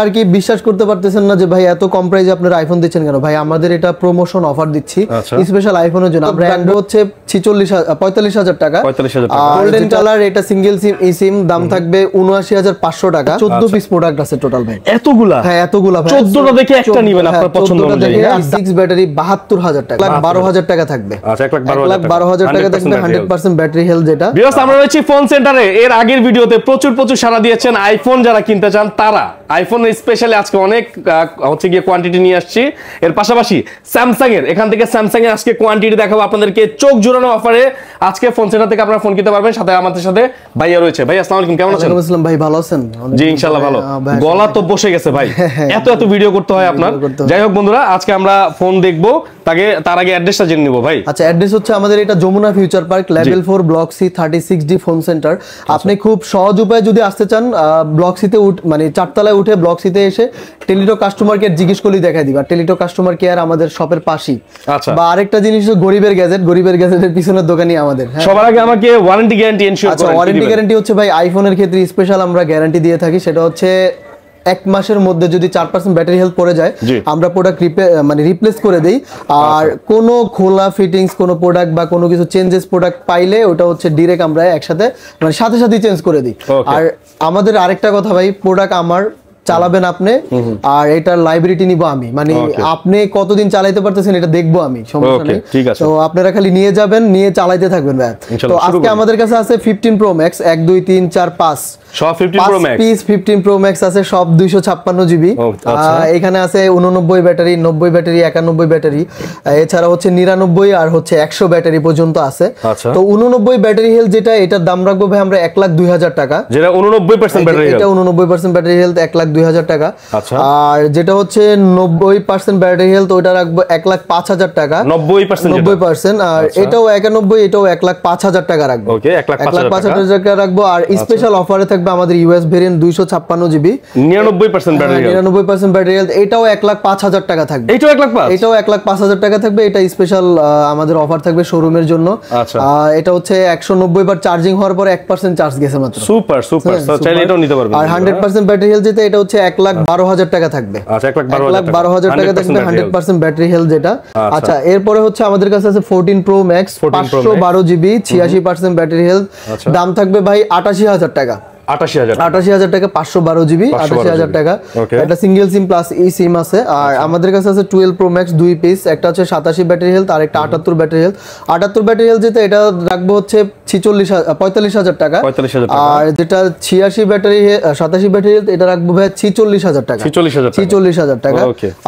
আর কি বিশ্বাস করতে পারতেছেন না যে ভাই এত কম প্রাইসে আপনারা আইফোন দিচ্ছেন কেন ভাই আমাদের এটা প্রমোশন অফার দিচ্ছি স্পেশাল আইফোনের জন্য ব্র্যান্ড হচ্ছে 45000 টাকা গোল্ডেন কালার এটা সিঙ্গেল সিম ই সিম দাম থাকবে 79500 টাকা 14 পিস প্রোডাক্ট আছে টোটাল ভাই এতগুলা হ্যাঁ এতগুলা ভাই 14টা দেখে একটা নেবেন আপনার পছন্দ অনুযায়ী 6 ব্যাটারি 72000 টাকা 12000 টাকা থাকবে আচ্ছা 1,12,000 টাকা থাকবে 100% ব্যাটারি হেলথ যেটা ভিউয়ার্স আমরা রয়েছি ফোন সেন্টারে এর আগের ভিডিওতে প্রচুর সাড়া দিয়েছেন আইফোন যারা কিনতে চান তারা আইফোন স্পেশালি আজকে অনেক হচ্ছে গিয়ে কোয়ান্টিটি নিয়ে আসছি এর পাশাপাশি স্যামসাং এর এখান থেকে স্যামসাং এর আজকে কোয়ান্টিটি দেখাবো আপনাদেরকে চোখ জোড়ানো অফারে আজকে ফোন সেন্টার থেকে আপনারা ফোন কিনতে পারবেন সাথে আমাদের সাথে ভাইয়া রয়েছে ভাই আসসালামু আলাইকুম কেমন আছেন আসসালামু আলাইকুম ভাই ভালো আছেন জি ইনশাআল্লাহ ভালো গলা তো বসে গেছে ভাই এত ভিডিও করতে হয় আপনার যাই হোক বন্ধুরা আজকে আমরা ফোন দেখবো তার আগে অ্যাড্রেসটা জেনে নিব ভাই আচ্ছা অ্যাড্রেস হচ্ছে আমাদের এটা Jamuna future park level 4 block C 36D phone centre আপনি খুব সহজ উপায়ে যদি আসতে চান ব্লক সিতে মানে চারতলায় উঠে ব্লক সিতে এসে টেলিটক কাস্টমার কেয়ার জিজ্ঞেস করলেই দেখাই দিবা টেলিটক কাস্টমার কেয়ার আমাদের শপের পাশেই আচ্ছা বা আরেকটা জিনিস হচ্ছে গরিবের গ্যাজেটের পিছনের দোকানই আমাদের সবার আগে আমাকে ওয়ারেন্টি গ্যারান্টি এনশিওর করে দিবেন ওয়ারেন্টি গ্যারান্টি হচ্ছে ভাই আইফোনের ক্ষেত্রে স্পেশাল আমরা গ্যারান্টি দিয়ে থাকি সেটা হচ্ছে এক মাসের মধ্যে যদি 4% ব্যাটারি হেলথ পড়ে যায় আমরা প্রোডাক্ট মানে রিপ্লেস করে দেই আর কোনো খোলা ফিটিংস কোনো প্রোডাক্ট বা কোনো কিছু চেঞ্জেস প্রোডাক্ট পাইলে ওটা হচ্ছে ডাইরেক্ট আমরা একসাথে মানে সাথে চেঞ্জ করে দিই আর আমাদের আরেকটা কথা ভাই প্রোডাক্ট আমার চালাবেন আপনি আর এটার লাইবিলিটি নিব আমি মানে আপনি কতদিন চালাইতে পারতেছেন এটা দেখবো আমি সমস্যা নেই তো আপনারা খালি নিয়ে যাবেন নিয়ে চালাইতে থাকবেন ভাই তো আজকে আমাদের কাছে আছে 15 প্রো ম্যাক্স 1 2 3 4 5 সব 15 pro max piece 15 pro max আছে সব 256 জিবি এখানে আছে 89 ব্যাটারি 90 ব্যাটারি 91 ব্যাটারি এছাড়া হচ্ছে 99 আর হচ্ছে 100 ব্যাটারি পর্যন্ত আছে তো 89 ব্যাটারি হেলথ যেটা এটার দাম রাখবো ভাই আমরা 1,02,000 টাকা যেটা 89% ব্যাটারি হেলথ এটা 89% ব্যাটারি হেলথ 1,02,000 টাকা আর যেটা হচ্ছে 90% ব্যাটারি হেলথ ওটা রাখবো 1,05,000 টাকা 90% আর এটাও 91 এটাও 1,05,000 টাকা রাখবো ওকে 1,05,000 টাকা রাখবো আর স্পেশাল অফারে থাকবে আমাদের US variant 256 GB 99% battery health 99% battery health এটাও 1,05,000 টাকা থাকবে এটাও 1,05,000 টাকা থাকবে এটা স্পেশাল আমাদের অফার থাকবে শোরুমের জন্য আচ্ছা এটা হচ্ছে 190 বার চার্জিং হওয়ার পরে 1% চার্জ গেছে মাত্র সুপার চাইলে এটাও নিতে পারবেন আর 100% ব্যাটারি হেলথ যেটা এটা হচ্ছে 1,12,000 টাকা থাকবে আচ্ছা 1,12,000 টাকা থাকবে 100% ব্যাটারি হেলথ যেটা আচ্ছা এরপরে হচ্ছে আমাদের কাছে আছে 14 pro max 512 GB 86% battery health দাম থাকবে ভাই 88,000 টাকা 88,000 টাকা 512 জিবি 88,000 টাকা এটা সিঙ্গেল সিম প্লাস ই সিম আছে আর আমাদের কাছে আছে 12 প্রো ম্যাক্স দুই পিস একটা হচ্ছে 87 ব্যাটারি হেলথ আর একটা 78 ব্যাটারি হেলথ 78 ব্যাটারি হেলথ যেটা এটা রাখবো হচ্ছে 45,000 টাকা আর যেটা 86 ব্যাটারি 87 ব্যাটারি হেলথ এটা রাখবো ভাই 46,000 টাকা 46,000 টাকা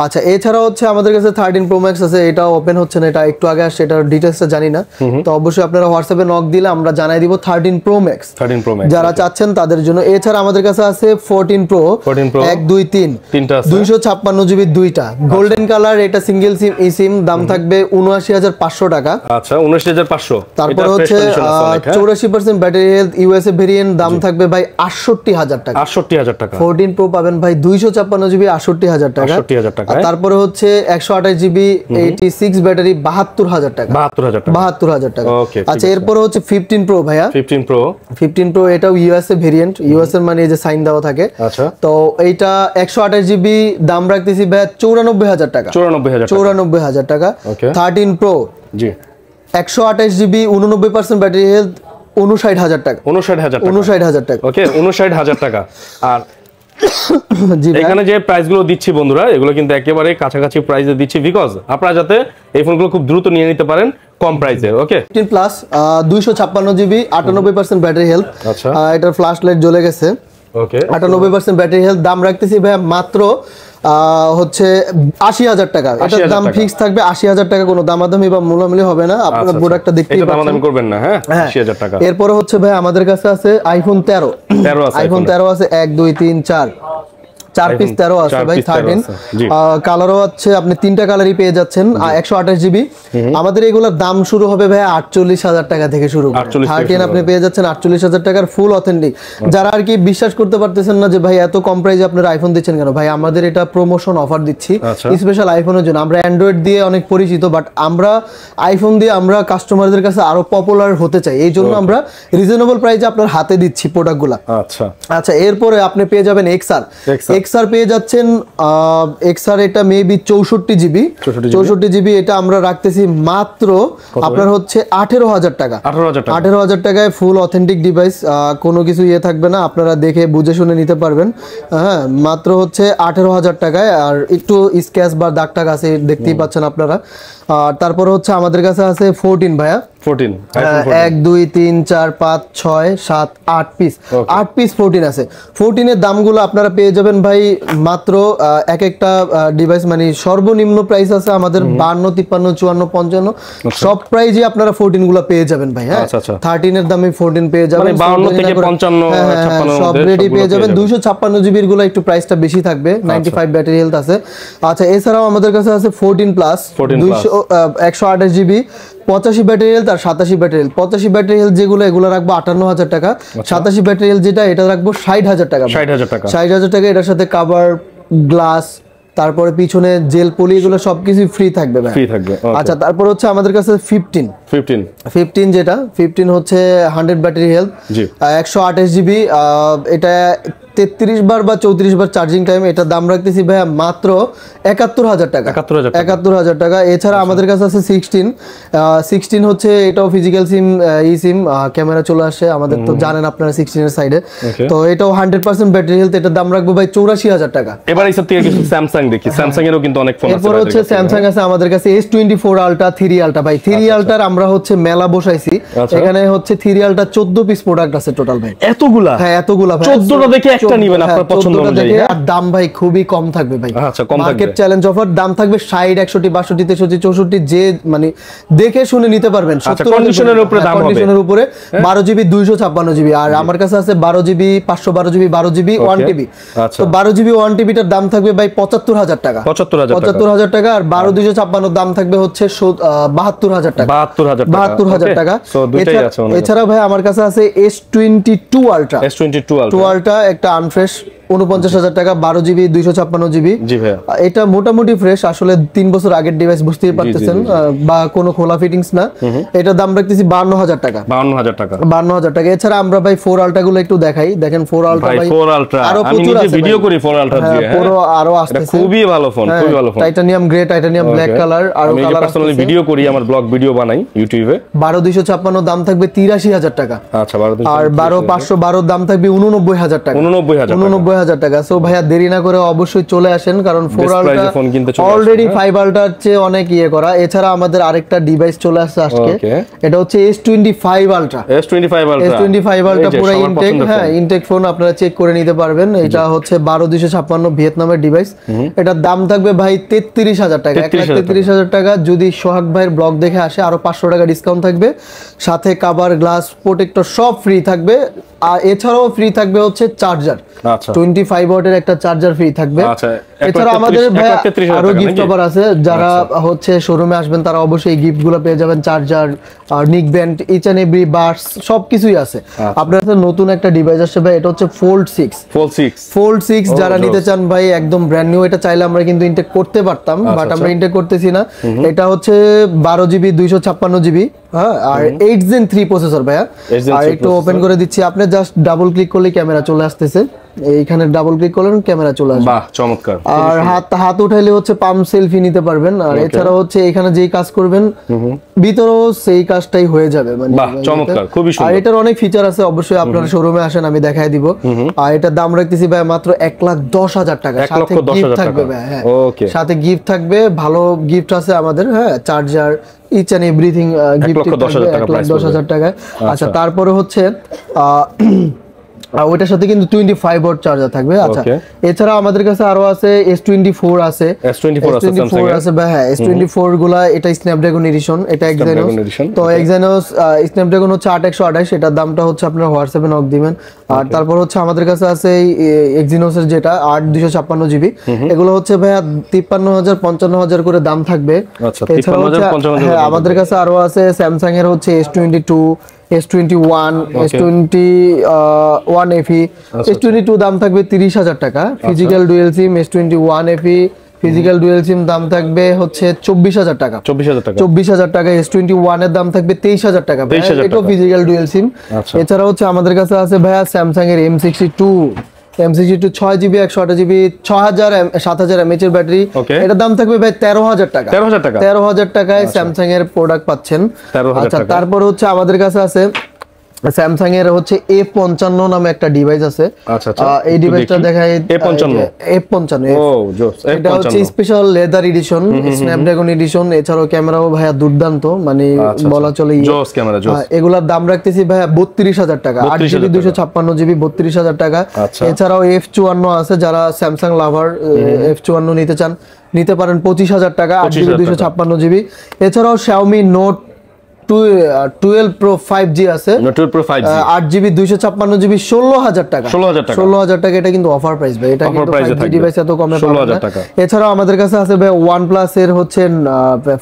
আচ্ছা এছাড়া হচ্ছে আমাদের কাছে 13 প্রো ম্যাক্স আছে এটা ওপেন হচ্ছে না এটা একটু আগে আসছে এটার ডিটেইলসটা জানি না তো অবশ্যই আপনারা হোয়াটসঅ্যাপে নক দিলে আমরা জানাই দিব 13 প্রো ম্যাক্স যারা চাচ্ছেন তাদের জন্য এছাড়া আমাদের কাছে আছে 14 প্রো 1 2 3 তিনটা আছে 256 জিবি দুইটা গোল্ডেন কালার এটা সিঙ্গেল সিম ই সিম দাম থাকবে ৭৯৫০০ টাকা আচ্ছা ৭৯৫০০ তারপর হচ্ছে 84% ব্যাটারি হেলথ ইউএসএ ভেরিয়েন্ট দাম থাকবে ভাই ৬৮,০০০ টাকা ৬৮,০০০ টাকা 14 প্রো পাবেন ভাই 256 জিবি ৬৮,০০০ টাকা ৬৮,০০০ টাকা তারপরে হচ্ছে 128 জিবি 86 ব্যাটারি ৭২,০০০ টাকা ৭২,০০০ টাকা আচ্ছা এরপর হচ্ছে 15 প্রো ভাইয়া 15 প্রো এটাও ইউএসএ ভেরিয়েন্ট ইউএস এর মানে যে সাইন দেওয়া থাকে আচ্ছা তো এইটা 128 জিবি দাম রাখতেছি ভাই 94,000 টাকা 94,000 টাকা 13 প্রো জি 128 জিবি 89% ব্যাটারি হেলথ 59,000 টাকা 59,000 টাকা ওকে 59,000 টাকা আর এখানে যে প্রাইস গুলো দিচ্ছি বন্ধুরা এগুলো কিন্তু একেবারে কাছাকাছি প্রাইসে দিচ্ছি বিকজ আপনারা যাতে এই ফোনগুলো খুব দ্রুত নিয়ে নিতে পারেন কম প্রাইসে ওকে 15 প্লাস 256 জিবি 98% ব্যাটারি হেলথ আচ্ছা এটার ফ্ল্যাশ লাইট জ্বলে গেছে ওকে 98% ব্যাটারি হেলথ দাম রাখতেছি ভাই মাত্র হচ্ছে ৮০,০০০ টাকা এটার দাম ফিক্স থাকবে ৮০,০০০ টাকা কোনো দামাদামি বা মূল্যমূল্য হবে না আপনারা প্রোডাক্টটা দেখতেই পাচ্ছেন দামাদামি করবেন না হ্যাঁ ৮০,০০০ টাকা এরপর হচ্ছে ভাই আমাদের কাছে আছে আইফোন 13 আছে আইফোন 13 আছে 1 2 3 4 4 পিস 13 আছে ভাই 13 কালারও আছে আপনি তিনটা কালারই পেয়ে যাচ্ছেন 128 জিবি আমাদের এগুলোর দাম শুরু হবে ভাই 48,000 টাকা থেকে শুরু করে 13 আপনি পেয়ে যাচ্ছেন 48,000 টাকার ফুল অথেন্টিক যারা আর কি বিশ্বাস করতে পারতেছেন না যে ভাই এত কম প্রাইসে আপনারা আইফোন দিচ্ছেন কেন ভাই আমাদের এটা প্রমোশন অফার দিচ্ছি স্পেশাল আইফোনের জন্য আমরা অ্যান্ড্রয়েড দিয়ে অনেক পরিচিত বাট আমরা আইফোন দিয়ে আমরা কাস্টমারদের কাছে আরো পপুলার হতে চাই এই জন্য আমরা রিজনেবল প্রাইসে আপনার হাতে দিচ্ছি প্রোডাক্টগুলো আচ্ছা এরপরে আপনি পেয়ে যাবেন এক্সআর এক্সআর পেয়ে যাচ্ছেন, এক্সআর এটা মেবি 64 জিবি, এটা আমরা রাখতেছি মাত্র আপনার হচ্ছে 18,000 টাকা। 18,000 টাকায় ফুল অথেন্টিক ডিভাইস, কোনো কিছু ইয়ে থাকবে না, আপনারা দেখে বুঝে শুনে নিতে পারবেন। হ্যাঁ, মাত্র হচ্ছে 18,000 টাকায়। আর একটু স্ক্র্যাচ বা দাগ টাগ আছে দেখতেই পাচ্ছেন আপনারা। আর তারপর হচ্ছে আমাদের কাছে আছে 14 ভাইয়া, 14 1 2 3 4 5 6 7 8 পিস, 8 পিস 14 আছে। 14 এর দামগুলো আপনারা পেয়ে যাবেন ভাই মাত্র এক একটা ডিভাইস মানে সর্বনিম্ন প্রাইস আছে আমাদের 52 53 54 55, সব প্রাইজে আপনারা 14 গুলো পেয়ে যাবেন ভাই। হ্যাঁ, 13 এর দামে 14 পেয়ে যাবেন, 52 থেকে 55 56 সব রেডি পেয়ে যাবেন। 256 জিবির গুলো একটু প্রাইসটা বেশি থাকবে, 95 ব্যাটারি হেলথ আছে। আচ্ছা, এছাড়াও আমাদের কাছে আছে 14 প্লাস 128 জিবি, 85 ব্যাটারি হেলথ আর 87 ব্যাটারি হেলথ। 85 ব্যাটারি হেলথ যেগুলো এগুলো রাখবো 58,000 টাকা, 87 ব্যাটারি হেলথ যেটা এটা রাখবো 60,000 টাকা। 60,000 টাকা, এটার সাথে কভার, গ্লাস, তারপরে পিছনে জেল পলি, এগুলো সবকিছু ফ্রি থাকবে ভাই। আচ্ছা, তারপর হচ্ছে আমাদের কাছে 15 যেটা 15 হচ্ছে 100 ব্যাটারি হেলথ, 128 জিবি, এটা 33 বার বা 34 বার চার্জিং টাইম। এটা দাম রাখতেছি ভাইয়া মাত্র 71,000 টাকা। 71,000 টাকা। এছাড়া আমাদের কাছে আছে 16 হচ্ছে এটাও ফিজিক্যাল সিম, ই সিম, ক্যামেরা চলে আসে আমাদের, তো জানেন আপনারা 16 এর সাইডে। তো এটাও 100% ব্যাটারি হেলথ, এটার দাম রাখবো ভাই 84,000 টাকা। এবার এইসব থেকে কিছু স্যামসাং দেখি, স্যামসাং এরও কিন্তু অনেক ফোন আছে। এরপর হচ্ছে স্যামসাং আছে আমাদের কাছে S24 আলট্রা, 3 আলট্রা ভাই। 3 আলট্রার আমরা হচ্ছে মেলা বসাইছি, এখানে হচ্ছে 3 আলট্রা 14 পিস প্রোডাক্ট আছে টোটাল ভাই। এতগুলা? হ্যাঁ, এতগুলা ভাই। 14টা দেখে একটা নিবেন আপনার পছন্দ অনুযায়ী, আর দাম ভাই খুবই কম থাকবে ভাই। আচ্ছা, কম থাকবে, মার্কেট চ্যালেঞ্জ অফার, দাম থাকবে 60 61 62 63 64, যে মানে দেখে শুনে নিতে পারবেন। 70 কন্ডিশনের উপরে দাম হবে, কন্ডিশনের উপরে। 12 জিবি 256 জিবি, আর আমার কাছে আছে 12 জিবি 512 জিবি 12 জিবি 1 টিবি। তো 12 জিবি 1 টিবিটার দাম থাকবে ভাই 75,000 টাকা। 75,000 টাকা। আর 12 256 দাম থাকবে হচ্ছে 72,000 টাকা। 72,000 টাকা। এছাড়া ভাই আমার কাছে আছে S22 আলট্রা। S22 আলট্রা একটা আনফ্রেশ, 49,000 টাকা, 12 জিবি 256 জিবি। এটা মোটামুটি ফ্রেশ, আসলে 3 বছর আগের ডিভাইস, বুঝতেই পারতেছেন, বা কোনো খোলা ফিটিংস না। এটা দাম রাখতেছি 52,000 টাকা। 52,000 টাকা। এছাড়া আমরা ভাই 4 আলট্রা গুলো একটু দেখাই, দেখেন 4 আলট্রা ভাই, 4 আলট্রা আমি নিজে ভিডিও করি 4 আলট্রা দিয়ে। হ্যাঁ, পুরো আরো আসছে, খুবই ভালো ফোন, খুবই ভালো phone. Titanium grey, titanium black colour, আর আমি পার্সোনালি ভিডিও করি, আমার ব্লগ ভিডিও বানাই ইউটিউবে। 12 256 দাম থাকবে 83,000 টাকা। আচ্ছা, 12 আর 12 512 দাম থাকবে 89,000 টাকা। 89,000 টাকা। সো ভাইয়া দেরি না করে অবশ্যই চলে আসেন, কারণ 4 আলট্রা অলরেডি 5 আলট্রার চেয়ে অনেক ইয়ে করা। এছাড়া আমাদের আরেকটা ডিভাইস চলে আসছে আজকে, এটা হচ্ছে S25 আলট্রা। S25 আলট্রা পুরো ইনটেক, হ্যাঁ ইনটেক ফোন, আপনারা চেক করে নিতে পারবেন। এটা হচ্ছে 12 256 ভিয়েতনামের ডিভাইস। এটার দাম থাকবে ভাই 33,000 টাকা, 1,33,000 টাকা। যদি সোহাগ ভাইয়ের ব্লগ দেখে আসে আরো 500 টাকা ডিসকাউন্ট থাকবে, সাথে কভার, গ্লাস, প্রোটেক্টর সব ফ্রি থাকবে। আর এছাড়াও ফ্রি থাকবে হচ্ছে চার্জার, 25 ওয়াটের একটা চার্জার ফ্রি থাকবে। এছাড়া আমাদের আরো গিফট অফার আছে, যারা হচ্ছে শোরুমে আসবেন তারা অবশ্যই এই গিফট গুলো পেয়ে যাবেন, চার্জার আর neck band, each and every buds সবকিছুই আছে। আপনার কাছে নতুন একটা ডিভাইস আসছে ভাই, এটা হচ্ছে Fold 6 যারা নিতে চান ভাই, একদম ব্র্যান্ড নিউ। এটা চাইলে আমরা কিন্তু ইনটেক করতে পারতাম, বাট আমরা ইনটেক করতেছি না। এটা হচ্ছে 12 জিবি 256 জিবি, হ্যাঁ, আর 8 Gen 3 প্রসেসর ভাইয়া। আর একটু ওপেন করে দিচ্ছি, আপনি জাস্ট ডাবল ক্লিক করলে ক্যামেরা চলে আসতেছে, এইখানে ডাবল ক্লিক করলেন ক্যামেরা চলে আসবে। বাহ, চমৎকার। আর হাত উঠাইলে হচ্ছে পাম্প সেলফি নিতে পারবেন। আর এছাড়া হচ্ছে এখানে যেই কাজ করবেন ভিতরেও সেই কাজটাই হয়ে যাবে, মানে বাহ, চমৎকার, খুবই সুন্দর। আর এটার অনেক ফিচার আছে, অবশ্যই আপনারা শোরুমে আসেন, আমি দেখাই দিব। আর এটার দাম রাখতেছি ভাই মাত্র 1,10,000 টাকা, সাথে গিফট থাকবে ভাই। হ্যাঁ, সাথে গিফট থাকবে, ভালো গিফট আছে আমাদের। হ্যাঁ, charger, each and everything gift থাকবে 1,10,000 টাকা। আচ্ছা, তারপরে হচ্ছে ওইটার সাথে কিন্তু 25 ওয়াট চার্জার থাকবে। আচ্ছা, এছাড়া আমাদের কাছে আরো আছে S24 আছে, S24 আছে ভাই। হ্যাঁ, S24 গুলা, এটা স্ন্যাপড্রাগন এডিশন, এটা এক্সাইনোস। তো এক্সাইনোস স্ন্যাপড্রাগন হচ্ছে 8128, এটার দামটা হচ্ছে আপনারা হোয়াটসঅ্যাপে নক দিবেন। আর তারপর হচ্ছে আমাদের কাছে আছে এক্সিনোসের যেটা 8 256 জিবি, এগুলো হচ্ছে ভাইয়া 53,000 55,000 করে দাম থাকবে। এছাড়া হ্যাঁ, আমাদের কাছে আরো আছে স্যামসাং এর হচ্ছে S22, S21, S21 FE। S22 দাম থাকবে 30,000 টাকা। ফিজিক্যাল ডুয়েল সিম S21 FE ফিজিক্যাল ডুয়েল সিম দাম থাকবে হচ্ছে 24,000 টাকা। 24,000 টাকা। S21 এর দাম থাকবে 23,000 টাকা, এটাও ফিজিক্যাল ডুয়েল সিম। এছাড়া হচ্ছে আমাদের কাছে আছে ভাইয়া স্যামসাং এর M62 MCG2 6GB 128GB 7000 mAh এর ব্যাটারি। এটার দাম থাকবে ভাই 13000 টাকা। 13000 টাকায় স্যামসাং এর প্রোডাক্ট পাচ্ছেন। আচ্ছা, তারপর হচ্ছে আমাদের কাছে আছে স্যামসাং এর হচ্ছে A55 নামে একটা ডিভাইস আছে। আচ্ছা, এই ডিভাইসটা দেখাই A55 এটা হচ্ছে special leather edition, Snapdragon edition. এছাড়াও ক্যামেরাও ভাইয়া দুর্দান্ত, মানে বলা চলে জোস ক্যামেরা, জোস। এগুলার দাম রাখতেছি ভাইয়া 32000 টাকা। 8GB 256GB 32000 টাকা। এছাড়াও F54 আছে, যারা স্যামসাং লাভার F54 নিতে চান নিতে পারেন 25000 টাকা, 8GB 256GB। এছাড়াও Xiaomi Note 12 Pro 5G আছে, 8GB 256GB 16000 টাকা। 16000 টাকা, এটা কিন্তু অফার প্রাইস ভাই, এটা কিন্তু 5G ডিভাইস এত কমে পাবেন না। এছাড়াও আমাদের কাছে আছে ভাই OnePlus এর হচ্ছে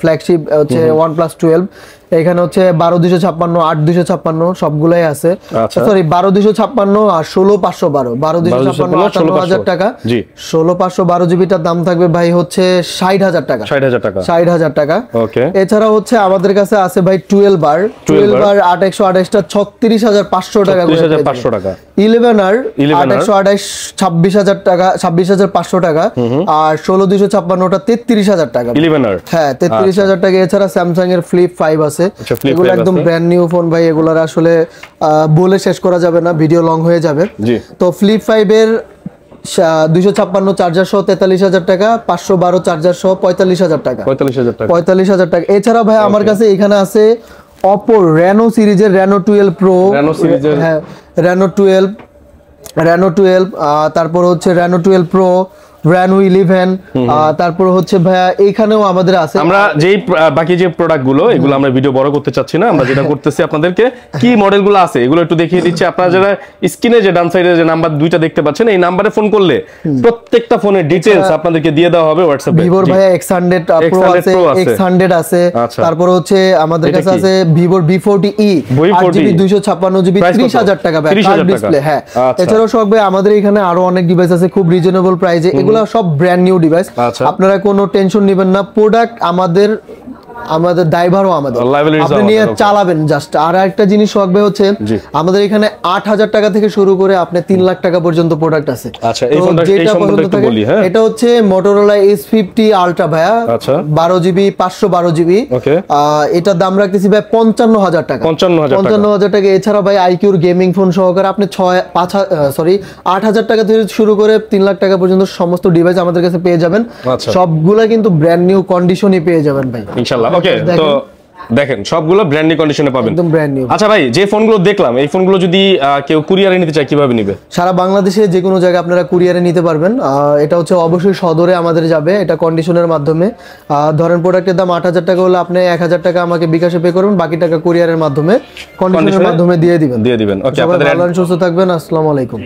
ফ্ল্যাগশিপ হচ্ছে OnePlus 12। এখানে হচ্ছে 12256, 8256 সবগুলাই আছে। সরি 12256 আর 16512, 12256 58000 টাকা। 16512 জিবিটার দাম থাকবে ভাই হচ্ছে 60000 টাকা। 60000 টাকা। এছাড়া হচ্ছে আমাদের কাছে আছে ভাই 12 বার 8128 টা 36500 টাকা। 11 আর 8128 26000 টাকা, 26500 টাকা। আর 16256 টা 33000 টাকা। 11 আর হ্যাঁ 33000 টাকা। এছাড়া স্যামসাং এর ফ্লিপ 5 আছে, এগুলো একদম ব্র্যান্ড নিউ ফোন ভাই, এগুলার আসলে বলে শেষ করা যাবে না, ভিডিও লং হয়ে যাবে। তো ফ্লিপ 5 এর 256 চার্জার সহ 43000 টাকা, 512 চার্জার সহ 45000 টাকা। 45000 টাকা। এছাড়া ভাই আমার কাছে এখানে আছে Oppo Reno সিরিজের Reno 12 Pro, হ্যাঁ Reno 12, তারপর হচ্ছে Reno 12 Pro, Reno 11, তারপর হচ্ছে ভাইয়া এখানেও আমাদের আছে। আমরা যেই বাকি যে প্রোডাক্ট গুলো এগুলো আমরা ভিডিও বড় করতে চাচ্ছি না, আমরা যেটা করতেছি আপনাদেরকে কি মডেল গুলো আছে এগুলো একটু দেখিয়ে দিচ্ছি। আপনারা যারা স্ক্রিনে যে ডান সাইডে যে নাম্বার দুইটা দেখতে পাচ্ছেন, এই নাম্বারে ফোন করলে প্রত্যেকটা ফোনের ডিটেইলস আপনাদেরকে দিয়ে দেওয়া হবে হোয়াটসঅ্যাপে। Vivo ভাইয়া X100 Pro আছে, X100 আছে। তারপর হচ্ছে আমাদের কাছে আছে Vivo V40e 8GB 256GB 30000 টাকা ভাই, কার্ভ ডিসপ্লে। হ্যাঁ, এছাড়াও সব ভাই আমাদের এখানে আরো অনেক ডিভাইস আছে খুব রিজনেবল প্রাইসে, এগুলো সব ব্র্যান্ড নিউ ডিভাইস। আপনারা কোনো টেনশন নেবেন না, প্রোডাক্ট আমাদের ড্রাইভারও আমাদের, আপনি নিয়ে চালাবেন জাস্ট। আর একটা জিনিস শোকবে হচ্ছে আমাদের এখানে 8000 টাকা থেকে শুরু করে আপনি 3 লাখ টাকা পর্যন্ত প্রোডাক্ট আছে। যেটা পছন্দ থাকে এটা হচ্ছে Motorola S50 Ultra ভাইয়া, 12GB 512GB। এটার দাম রাখতেছি ভাই 55000 টাকা। 55000 টাকা। এছাড়া ভাই আইকিউর গেমিং ফোন সহকারে আপনি 8000 টাকা থেকে শুরু করে 3 লাখ টাকা পর্যন্ত সমস্ত ডিভাইস আমাদের কাছে পেয়ে যাবেন। সবগুলা কিন্তু ব্র্যান্ড নিউ কন্ডিশনে পেয়ে যাবেন ভাই, ইনশাআল্লাহ। ওকে, তো দেখেন সবগুলো ব্র্যান্ড নিউ কন্ডিশনে পাবেন, একদম ব্র্যান্ড নিউ। আচ্ছা ভাই, যে ফোনগুলো দেখলাম এই ফোনগুলো যদি কেউ কুরিয়ারে নিতে চায় কিভাবে নেবে? সারা বাংলাদেশে যে কোনো জায়গায় আপনারা কুরিয়ারে নিতে পারবেন। এটা হচ্ছে অবশ্যই সদরে আমাদের যাবে, এটা কন্ডিশনের মাধ্যমে। ধরেন প্রোডাক্টের দাম 8000 টাকা হলে আপনি 1000 টাকা আমাকে বিকাশে পে করবেন, বাকি টাকা কুরিয়ারের মাধ্যমে কন্ডিশনের মাধ্যমে দিয়ে দিবেন। ওকে, আপনাদের সুস্থ থাকবেন। আসসালামু আলাইকুম।